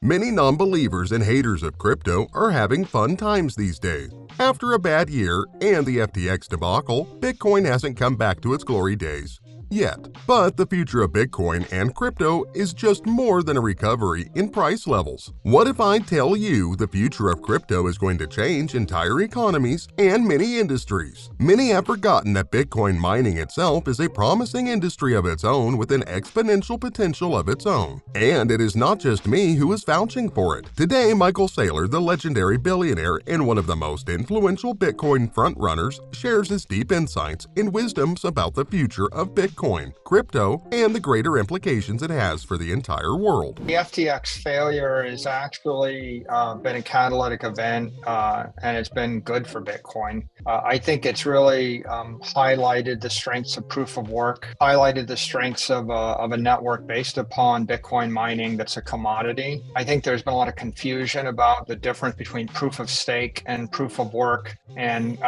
Many non-believers and haters of crypto are having fun times these days. After a bad year and the FTX debacle, Bitcoin hasn't come back to its glory days yet. But the future of Bitcoin and crypto is just more than a recovery in price levels. What if I tell you the future of crypto is going to change entire economies and many industries? Many have forgotten that Bitcoin mining itself is a promising industry of its own with an exponential potential of its own. And it is not just me who is vouching for it. Today, Michael Saylor, the legendary billionaire and one of the most influential Bitcoin frontrunners, shares his deep insights and wisdoms about the future of Bitcoin, crypto, and the greater implications it has for the entire world. The FTX failure has actually been a catalytic event, and it's been good for Bitcoin. I think it's really highlighted the strengths of proof of work, highlighted the strengths of a network based upon Bitcoin mining that's a commodity. I think there's been a lot of confusion about the difference between proof of stake and proof of work, and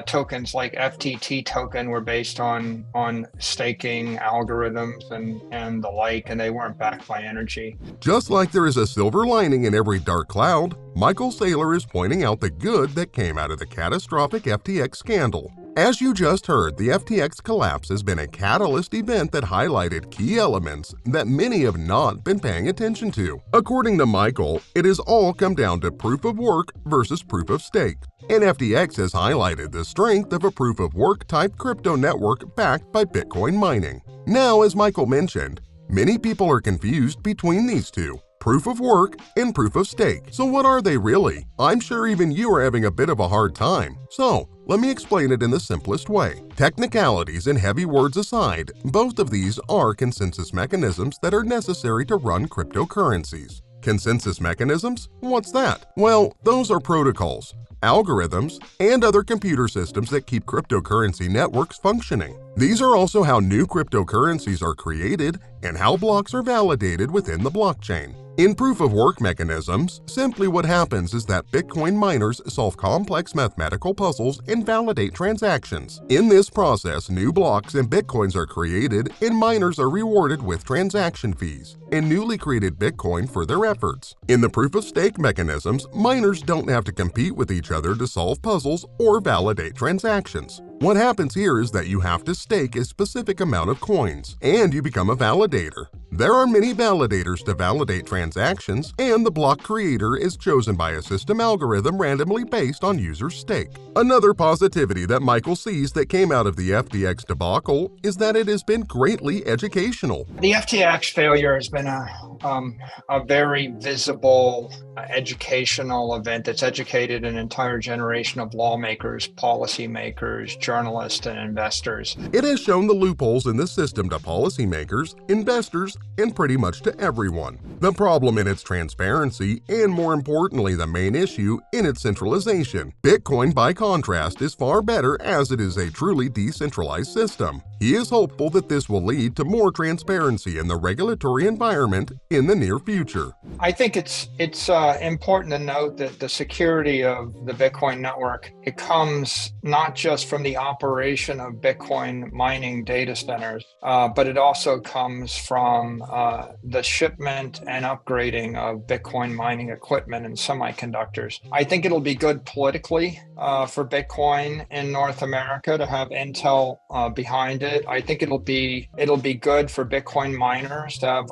tokens like FTT token were based on staking algorithms and the like, and they weren't backed by energy. Just like there is a silver lining in every dark cloud, Michael Saylor is pointing out the good that came out of the catastrophic FTX scandal. As you just heard, the FTX collapse has been a catalyst event that highlighted key elements that many have not been paying attention to. According to Michael, it has all come down to proof of work versus proof of stake. And FTX has highlighted the strength of a proof of work type crypto network backed by Bitcoin mining. Now, as Michael mentioned, many people are confused between these two, proof of work and proof of stake. So what are they really? I'm sure even you are having a bit of a hard time. So let me explain it in the simplest way. Technicalities and heavy words aside, both of these are consensus mechanisms that are necessary to run cryptocurrencies. Consensus mechanisms? What's that? Well, those are protocols, algorithms, and other computer systems that keep cryptocurrency networks functioning. These are also how new cryptocurrencies are created and how blocks are validated within the blockchain. In proof-of-work mechanisms, simply what happens is that Bitcoin miners solve complex mathematical puzzles and validate transactions. In this process, new blocks and Bitcoins are created and miners are rewarded with transaction fees and newly created Bitcoin for their efforts. In the proof-of-stake mechanisms, miners don't have to compete with each other to solve puzzles or validate transactions. What happens here is that you have to stake a specific amount of coins, and you become a validator. There are many validators to validate transactions, and the block creator is chosen by a system algorithm randomly based on user stake. Another positivity that Michael sees that came out of the FTX debacle is that it has been greatly educational. The FTX failure has been a very visible educational event that's educated an entire generation of lawmakers, policymakers, journalists, and investors. It has shown the loopholes in the system to policymakers, investors, and pretty much to everyone. The problem in its transparency, and more importantly the main issue, in its centralization. Bitcoin, by contrast, is far better as it is a truly decentralized system. He is hopeful that this will lead to more transparency in the regulatory environment in the near future. I think it's important to note that the security of the Bitcoin network, it comes not just from the operation of Bitcoin mining data centers, but it also comes from the shipment and upgrading of Bitcoin mining equipment and semiconductors. I think it'll be good politically for Bitcoin in North America to have Intel behind it. I think it'll be good for Bitcoin miners to have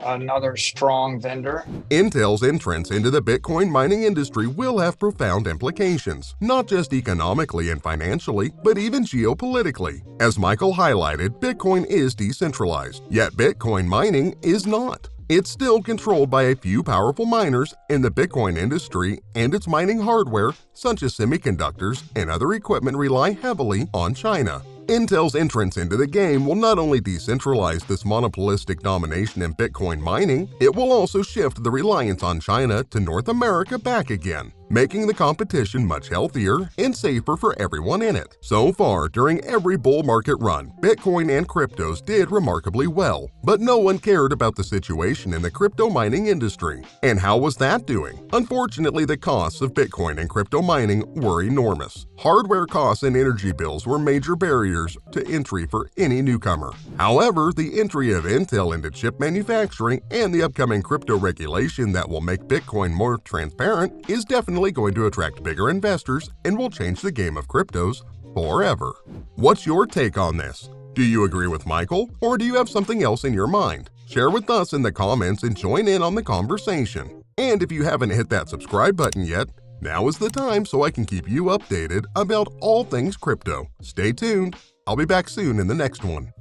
another strong vendor. Intel's entrance into the Bitcoin mining industry will have profound implications, not just economically and financially, but even geopolitically. As Michael highlighted, Bitcoin is decentralized, yet Bitcoin mining is not. It's still controlled by a few powerful miners in the Bitcoin industry, and its mining hardware, such as semiconductors and other equipment, rely heavily on China. Intel's entrance into the game will not only decentralize this monopolistic domination in Bitcoin mining, it will also shift the reliance on China to North America back again. making the competition much healthier and safer for everyone in it. So far, during every bull market run, Bitcoin and cryptos did remarkably well, but no one cared about the situation in the crypto mining industry. And how was that doing? Unfortunately, the costs of Bitcoin and crypto mining were enormous. Hardware costs and energy bills were major barriers to entry for any newcomer. However, the entry of Intel into chip manufacturing and the upcoming crypto regulation that will make Bitcoin more transparent is definitely going to attract bigger investors and will change the game of cryptos forever. What's your take on this? Do you agree with Michael, or do you have something else in your mind? Share with us in the comments and join in on the conversation. And if you haven't hit that subscribe button yet, now is the time so I can keep you updated about all things crypto. Stay tuned. I'll be back soon in the next one.